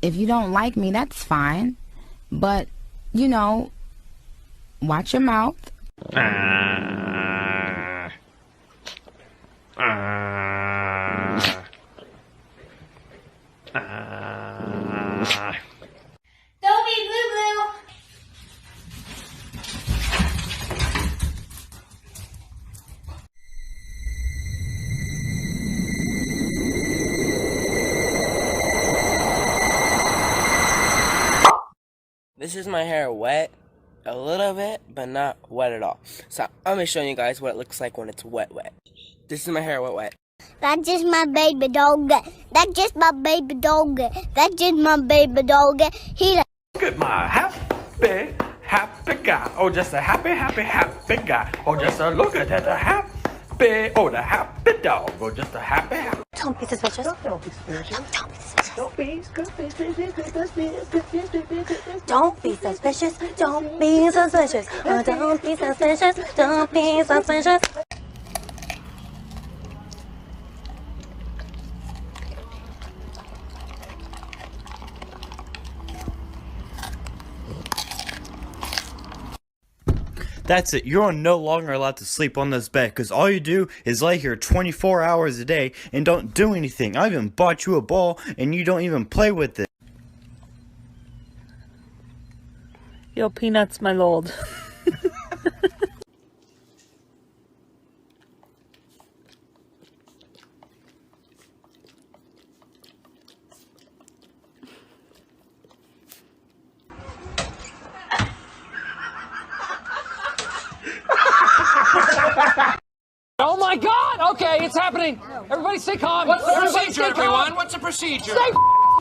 If you don't like me, that's fine. But, you know, watch your mouth. Don't be blue blue. This is my hair wet a little bit, but not wet at all. So I'm gonna show you guys what it looks like when it's wet. This is my hair wet. That's just my baby dog. That's just my baby dog. That's just my baby dog. Look at my happy guy. Oh, just a happy guy. Oh, just a look at that happy. Oh, the happy dog. Oh, just a happy. Don't be suspicious. Don't be suspicious. Don't be suspicious. Don't be suspicious. Don't be suspicious. Don't be suspicious. Oh, don't be suspicious. Don't be suspicious. That's it. You're no longer allowed to sleep on this bed because all you do is lay here 24 hours a day and don't do anything. I even bought you a ball and you don't even play with it. Yo, Peanuts, my lord. Oh my God! Okay, it's happening. Everybody stay calm. What's the Everybody procedure, stay calm. everyone? What's the procedure? Stay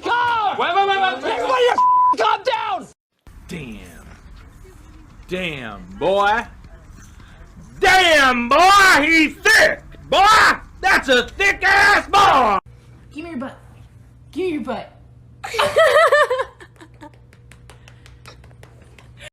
calm! Wait. Everybody just calm down! Damn, boy. Damn, boy, he's thick. Boy, that's a thick ass boy. Give me your butt. Give me your butt.